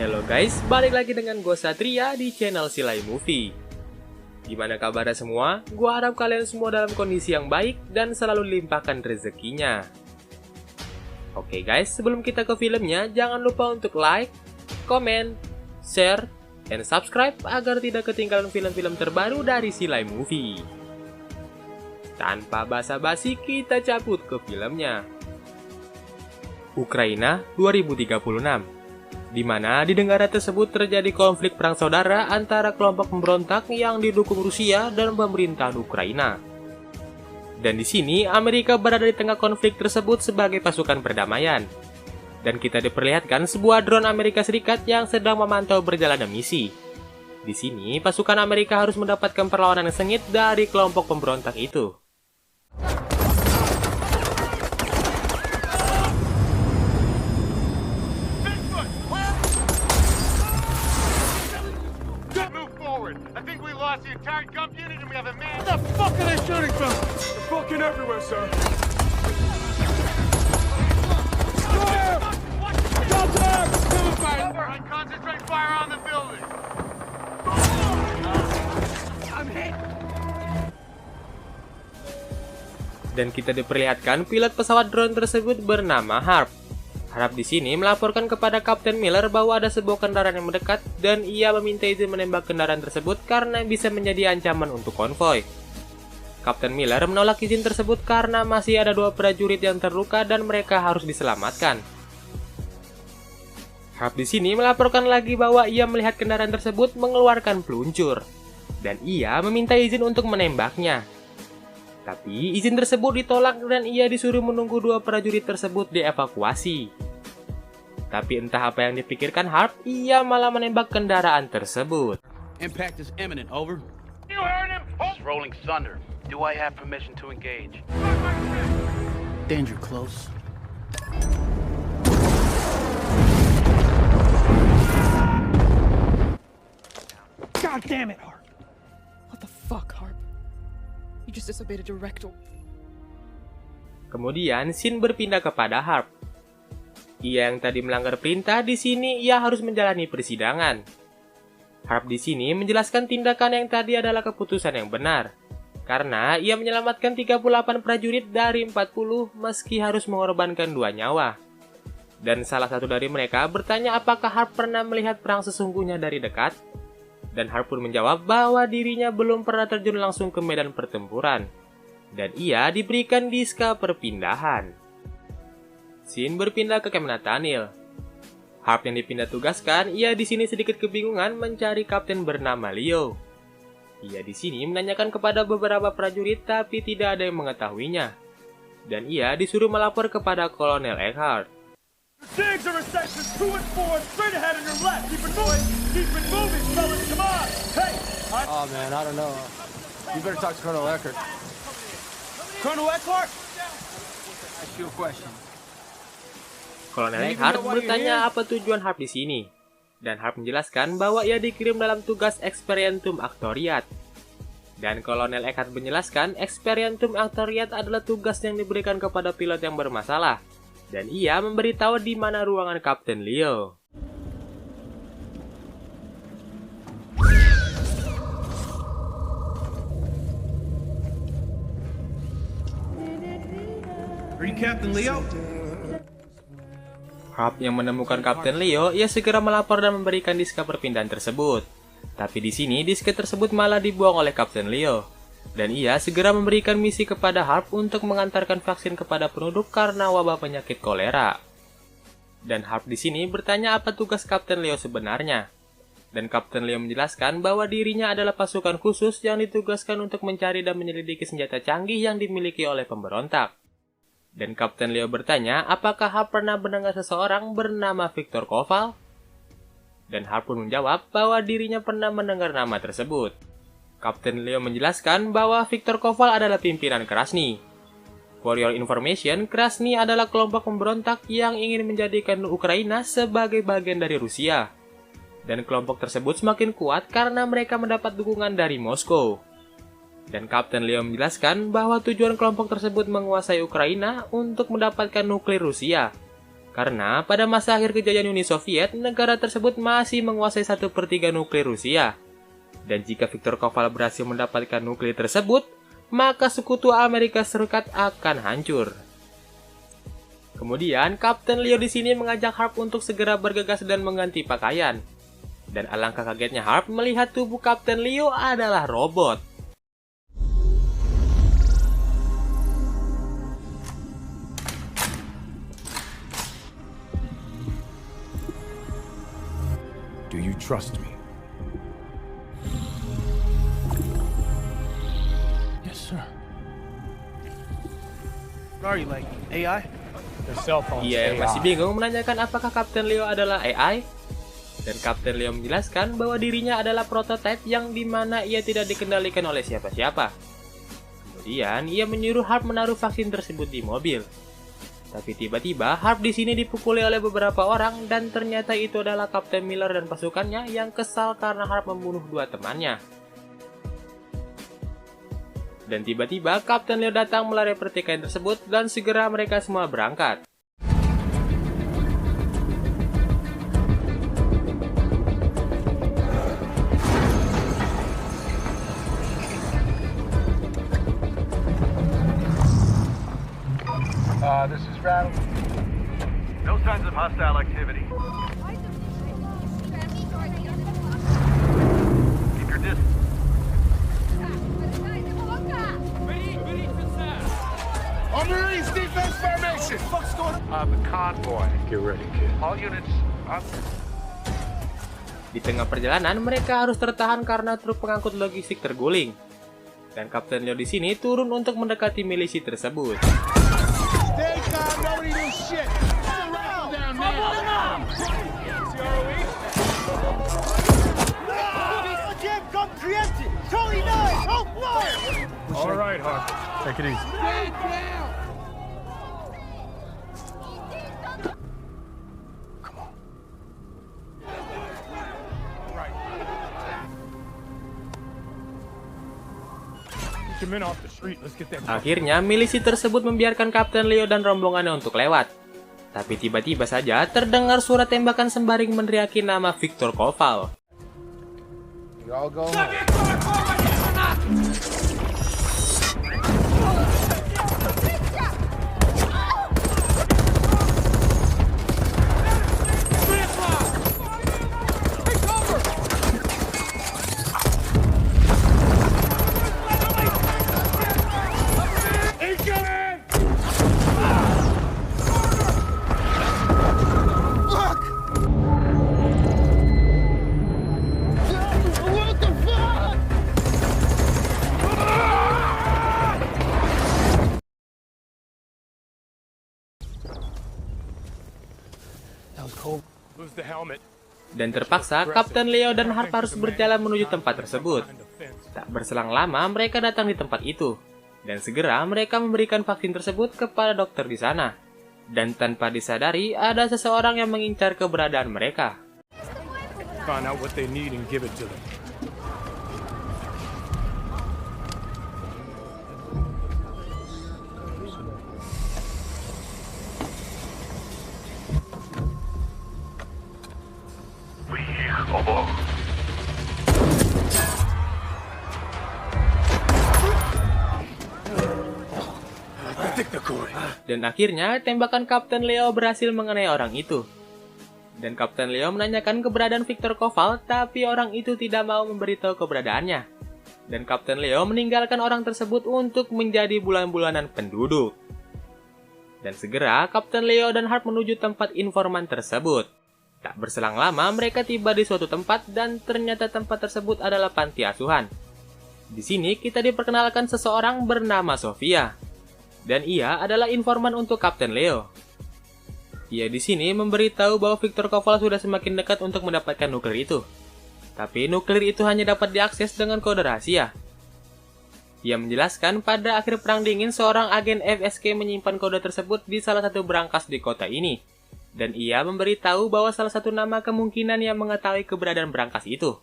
Halo guys, balik lagi dengan gue Satria di channel Silai Movie. Gimana kabarnya semua? Gue harap kalian semua dalam kondisi yang baik dan selalu dilimpahkan rezekinya. Oke guys, sebelum kita ke filmnya, jangan lupa untuk like, comment, share, dan subscribe agar tidak ketinggalan film-film terbaru dari Silai Movie. Tanpa basa-basi, kita cabut ke filmnya. Ukraina 2036, di mana di negara tersebut terjadi konflik perang saudara antara kelompok pemberontak yang didukung Rusia dan pemerintahan Ukraina. Dan di sini Amerika berada di tengah konflik tersebut sebagai pasukan perdamaian. Dan kita diperlihatkan sebuah drone Amerika Serikat yang sedang memantau berjalannya misi. Di sini pasukan Amerika harus mendapatkan perlawanan yang sengit dari kelompok pemberontak itu. The entire gump unit and we have a man. What the fuck are they shooting from? They're fucking everywhere, sir. Fire! Contact! Cover! Concentrate fire on the building. I'm hit. Dan kita diperlihatkan pilot pesawat drone tersebut bernama Harp. Harp di sini melaporkan kepada Kapten Miller bahwa ada sebuah kendaraan yang mendekat dan ia meminta izin menembak kendaraan tersebut karena bisa menjadi ancaman untuk konvoi. Kapten Miller menolak izin tersebut karena masih ada 2 prajurit yang terluka dan mereka harus diselamatkan. Harp di sini melaporkan lagi bahwa ia melihat kendaraan tersebut mengeluarkan peluncur dan ia meminta izin untuk menembaknya. Tapi izin tersebut ditolak dan ia disuruh menunggu 2 prajurit tersebut dievakuasi. Tapi entah apa yang dipikirkan Harp, ia malah menembak kendaraan tersebut. Impact is imminent, over. You heard him? This is Rolling Thunder. Do I have permission to engage? Danger close. God damn it, Harp. What the fuck, Harp? You just disobeyed a directive. Kemudian scene berpindah kepada Harp. Ia yang tadi melanggar perintah, di sini ia harus menjalani persidangan. Harp di sini menjelaskan tindakan yang tadi adalah keputusan yang benar, karena ia menyelamatkan 38 prajurit dari 40 meski harus mengorbankan 2 nyawa. Dan salah satu dari mereka bertanya apakah Harp pernah melihat perang sesungguhnya dari dekat. Dan Harp pun menjawab bahwa dirinya belum pernah terjun langsung ke medan pertempuran. Dan ia diberikan diska perpindahan. Scene berpindah ke Camp Nathaniel. Harp yang dipindah tugaskan, ia di sini sedikit kebingungan mencari kapten bernama Leo. Ia di sini menanyakan kepada beberapa prajurit tapi tidak ada yang mengetahuinya. Dan ia disuruh melapor kepada Kolonel Eckhart. Digs are in sections 2 and 4, straight ahead on your left. Keep it moving. Keep it moving, fellas. Come on. Hey. Oh man, I don't know. You better talk to Colonel Eckert. Colonel Eckhart? Ask you a question. Kolonel Eckhart bertanya apa tujuan Harp di sini. Dan Harp menjelaskan bahwa ia dikirim dalam tugas Experimentum Actoriat. Dan Kolonel Eckhart menjelaskan Experimentum Actoriat adalah tugas yang diberikan kepada pilot yang bermasalah. Dan ia memberitahu di mana ruangan Kapten Leo. Are you Captain Leo? Harp yang menemukan Kapten Leo, ia segera melapor dan memberikan diska perpindahan tersebut. Tapi di sini diska tersebut malah dibuang oleh Kapten Leo. Dan ia segera memberikan misi kepada Harp untuk mengantarkan vaksin kepada penduduk karena wabah penyakit kolera. Dan Harp di sini bertanya apa tugas Kapten Leo sebenarnya. Dan Kapten Leo menjelaskan bahwa dirinya adalah pasukan khusus yang ditugaskan untuk mencari dan menyelidiki senjata canggih yang dimiliki oleh pemberontak. Dan Kapten Leo bertanya apakah Harp pernah mendengar seseorang bernama Viktor Koval. Dan Harp pun menjawab bahwa dirinya pernah mendengar nama tersebut. Kapten Leo menjelaskan bahwa Viktor Koval adalah pimpinan Krasny. For your information, Krasny adalah kelompok pemberontak yang ingin menjadikan Ukraina sebagai bagian dari Rusia. Dan kelompok tersebut semakin kuat karena mereka mendapat dukungan dari Moskow. Dan Kapten Leo menjelaskan bahwa tujuan kelompok tersebut menguasai Ukraina untuk mendapatkan nuklir Rusia. Karena pada masa akhir kejayaan Uni Soviet, negara tersebut masih menguasai 1/3 nuklir Rusia. Dan jika Viktor Koval berhasil mendapatkan nuklir tersebut, maka sekutu Amerika Serikat akan hancur. Kemudian, Kapten Leo di sini mengajak Harp untuk segera bergegas dan mengganti pakaian. Dan alangkah kagetnya Harp melihat tubuh Kapten Leo adalah robot. Do you trust me? Yes, sir. What are you, like AI? The cell phone's Ia AI. masih bingung menanyakan apakah Kapten Leo adalah AI. Dan Kapten Leo menjelaskan bahwa dirinya adalah prototipe yang dimana ia tidak dikendalikan oleh siapa-siapa. Kemudian ia menyuruh Harp menaruh vaksin tersebut di mobil. Tapi tiba-tiba Harp di sini dipukuli oleh beberapa orang dan ternyata itu adalah Kapten Miller dan pasukannya yang kesal karena Harp membunuh 2 temannya. Dan tiba-tiba Kapten Leo datang melarikan pertikaian tersebut dan segera mereka semua berangkat. This is Rattle. No signs of hostile activity. Keep your distance. Marines, defense formation! What's going on? The convoy. Get ready, kid. All units up. Di tengah perjalanan, mereka harus tertahan karena truk pengangkut logistik terguling. Dan Kapten Leo di sini turun untuk mendekati milisi tersebut. Stay calm, nobody do shit! Down there! Jim, come preempted! Charlie 9, hold fire! All right, Harp. Take it easy. Come on. Right. Get your men off the street. Let's get that. Akhirnya, milisi tersebut membiarkan Kapten Leo dan rombongannya untuk lewat. Tapi tiba-tiba saja terdengar suara tembakan sembari meneriaki nama Viktor Koval. You all go home. That was cold. Lose the helmet. Dan terpaksa, Kapten Leo dan Harp harus berjalan menuju tempat tersebut. Tak berselang lama, mereka datang di tempat itu. Dan segera mereka memberikan vaksin tersebut kepada dokter di sana. Dan tanpa disadari, ada seseorang yang mengincar keberadaan mereka. Find out what they need and give it to them. Dan akhirnya, tembakan Kapten Leo berhasil mengenai orang itu. Dan Kapten Leo menanyakan keberadaan Viktor Koval, tapi orang itu tidak mau memberitahu keberadaannya. Dan Kapten Leo meninggalkan orang tersebut untuk menjadi bulan-bulanan penduduk. Dan segera, Kapten Leo dan Harp menuju tempat informan tersebut. Tak berselang lama, mereka tiba di suatu tempat dan ternyata tempat tersebut adalah panti asuhan. Di sini kita diperkenalkan seseorang bernama Sofia. Dan ia adalah informan untuk Kapten Leo. Ia di sini memberitahu bahwa Viktor Koval sudah semakin dekat untuk mendapatkan nuklir itu. Tapi nuklir itu hanya dapat diakses dengan kode rahasia. Ia menjelaskan pada akhir Perang Dingin seorang agen FSK menyimpan kode tersebut di salah satu berangkas di kota ini. Dan ia memberitahu bahwa salah satu nama kemungkinan yang mengetahui keberadaan berangkas itu.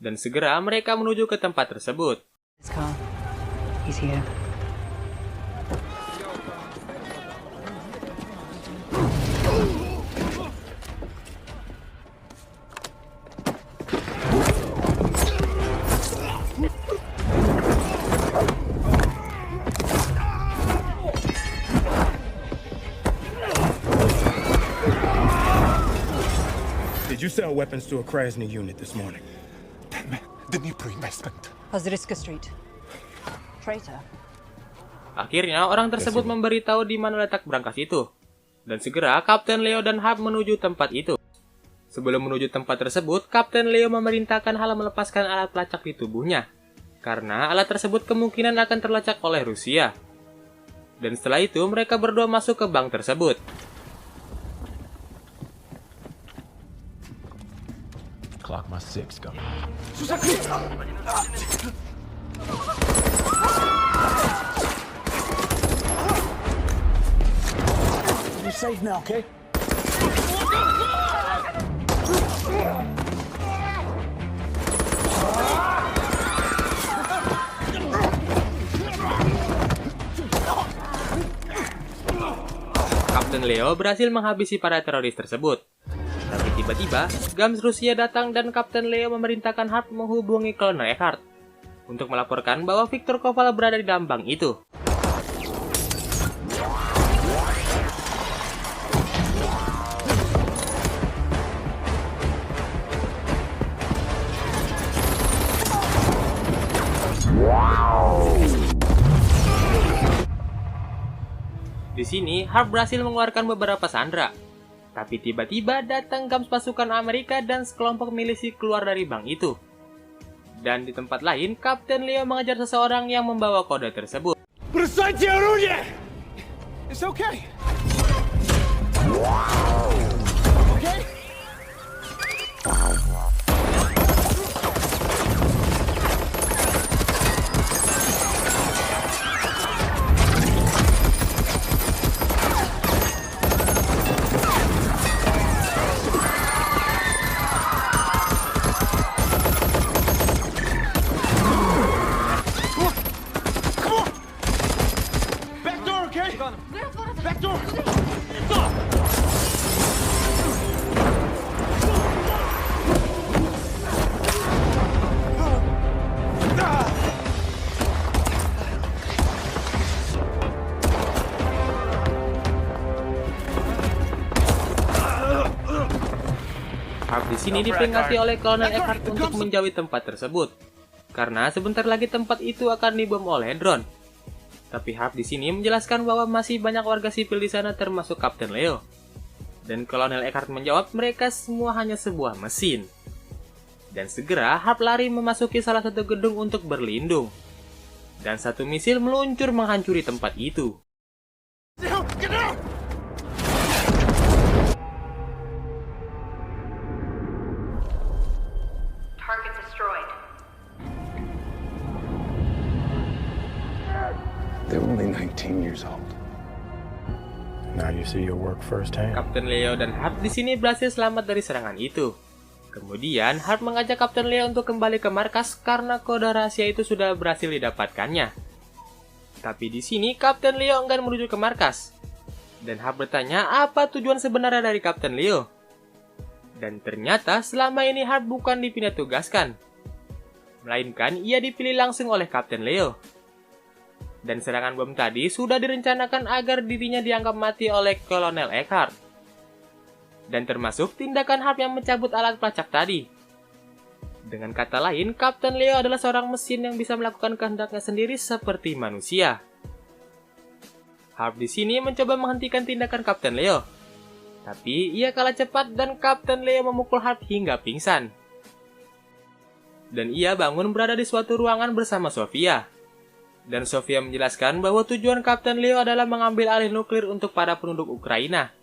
Dan segera mereka menuju ke tempat tersebut. He's here. sell weapons to a Krasny unit this morning. That man, the Dnipro investment. Hazriska Street. Traitor. Akhirnya orang tersebut memberitahu di mana letak brankas itu. Dan segera Kapten Leo dan Harp menuju tempat itu. Sebelum menuju tempat tersebut, Kapten Leo memerintahkan Hal melepaskan alat pelacak di tubuhnya. Karena alat tersebut kemungkinan akan terlacak oleh Rusia. Dan setelah itu mereka berdua masuk ke bank tersebut. Clock my 6, go. You're safe now, okay? Kapten Leo berhasil menghabisi para teroris tersebut. Tapi tiba-tiba, Gams Rusia datang dan Kapten Leo memerintahkan Harp menghubungi Kolonel Eckhardt untuk melaporkan bahwa Viktor Koval berada di dalam bank itu. Di sini, Harp berhasil mengeluarkan beberapa sandera. Tapi tiba-tiba datang Gams pasukan Amerika dan sekelompok milisi keluar dari bank itu. Dan di tempat lain, Kapten Leo mengejar seseorang yang membawa kode tersebut. Бросайте оружие! It's okay. Okay? Back door, okay? Back door! Harp di sini diperingati oleh Kolonel Eckhardt untuk menjauhi tempat tersebut, karena sebentar lagi tempat itu akan dibom oleh drone. Tapi Harp di sini menjelaskan bahwa masih banyak warga sipil di sana termasuk Kapten Leo. Dan Kolonel Eckhardt menjawab mereka semua hanya sebuah mesin. Dan segera Harp lari memasuki salah satu gedung untuk berlindung. Dan satu misil meluncur menghancuri tempat itu. Get out! Target destroyed. They were only 19 years old. Now you see your work firsthand. Kapten Leo dan Harp di sini berhasil selamat dari serangan itu. Kemudian Harp mengajak Kapten Leo untuk kembali ke markas karena kode rahasia itu sudah berhasil didapatkannya. Tapi di sini Kapten Leo enggan menuju ke markas. Dan Harp bertanya apa tujuan sebenarnya dari Kapten Leo. Dan ternyata selama ini Harp bukan dipindah tugaskan, melainkan ia dipilih langsung oleh Kapten Leo. Dan serangan bom tadi sudah direncanakan agar dirinya dianggap mati oleh Kolonel Eckhardt. Dan termasuk tindakan Harp yang mencabut alat pelacak tadi. Dengan kata lain, Kapten Leo adalah seorang mesin yang bisa melakukan kehendaknya sendiri seperti manusia. Harp di sini mencoba menghentikan tindakan Kapten Leo. Tapi ia kalah cepat dan Kapten Leo memukul Harp hingga pingsan. Dan ia bangun berada di suatu ruangan bersama Sofia. Dan Sofia menjelaskan bahwa tujuan Kapten Leo adalah mengambil alih nuklir untuk para penduduk Ukraina.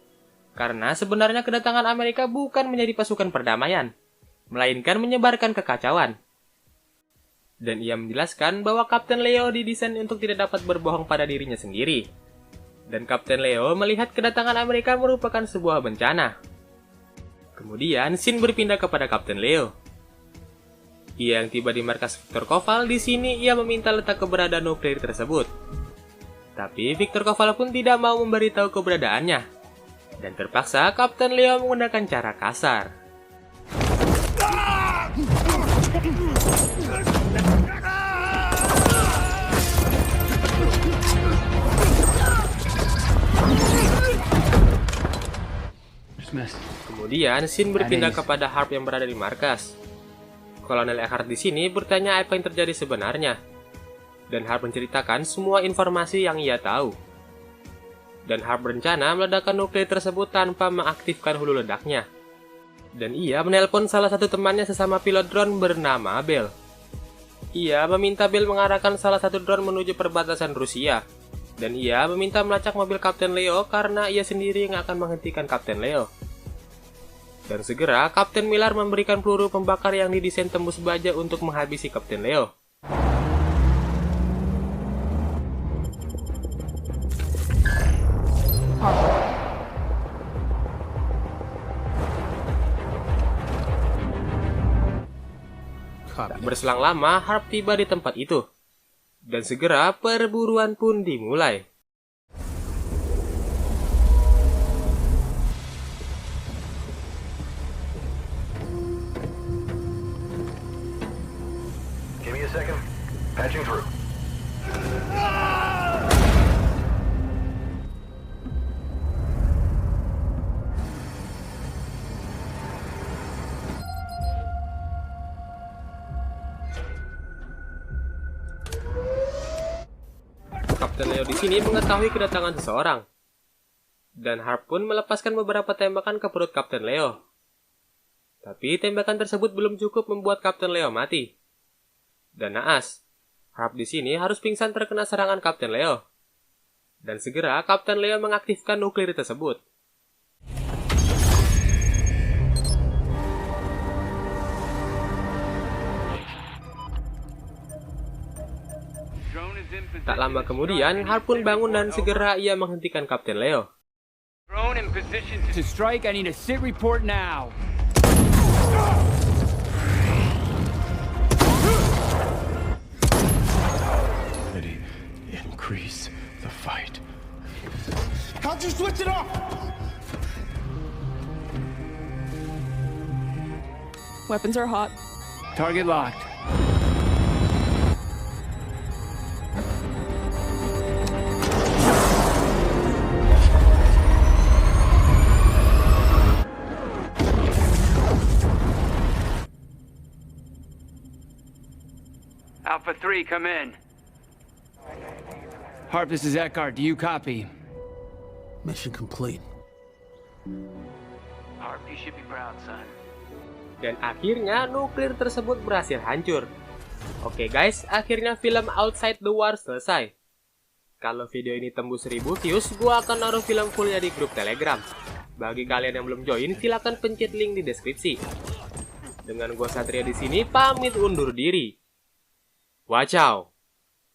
Karena sebenarnya kedatangan Amerika bukan menjadi pasukan perdamaian, melainkan menyebarkan kekacauan. Dan ia menjelaskan bahwa Kapten Leo didesain untuk tidak dapat berbohong pada dirinya sendiri. Dan Kapten Leo melihat kedatangan Amerika merupakan sebuah bencana. Kemudian scene berpindah kepada Kapten Leo. Ia yang tiba di markas Viktor Koval, di sini ia meminta letak keberadaan nuklir tersebut. Tapi Viktor Koval pun tidak mau memberitahu keberadaannya. Dan terpaksa Kapten Leo menggunakan cara kasar. Dismissed. Kemudian, scene berpindah kepada Harp yang berada di markas. Kolonel Eckhart di sini bertanya apa yang terjadi sebenarnya. Dan Harp menceritakan semua informasi yang ia tahu. Dan Harp berencana meledakkan nuklir tersebut tanpa mengaktifkan hulu ledaknya. Dan ia menelpon salah satu temannya sesama pilot drone bernama Bell. Ia meminta Bell mengarahkan salah satu drone menuju perbatasan Rusia. Dan ia meminta melacak mobil Kapten Leo karena ia sendiri yang akan menghentikan Kapten Leo. Dan segera, Kapten Miller memberikan peluru pembakar yang didesain tembus baja untuk menghabisi Kapten Leo. Tak berselang lama, Harp tiba di tempat itu. Dan segera, perburuan pun dimulai. Give me a second. Patching through. Kapten Leo di sini mengetahui kedatangan seseorang. Dan Harp pun melepaskan beberapa tembakan ke perut Kapten Leo. Tapi tembakan tersebut belum cukup membuat Kapten Leo mati. Dan naas, Harp di sini harus pingsan terkena serangan Kapten Leo. Dan segera Kapten Leo mengaktifkan nuklir tersebut. Tak lama kemudian, Harp pun bangun dan segera ia menghentikan Kapten Leo. Drone in position to strike. I need a sit report now. Increase the fight. How'd you switch it off? Weapons are hot. Target locked. Alpha 3, come in. Harp, this is Eckhart. Do you copy? Mission complete. Harp, you should be proud, son. Dan akhirnya nuklir tersebut berhasil hancur. Oke guys, akhirnya film Outside the War selesai. Kalau video ini tembus 1000 views, gua akan naruh film fullnya di grup Telegram. Bagi kalian yang belum join, silahkan pencet link di deskripsi. Dengan gua Satria di sini pamit undur diri. Wacau.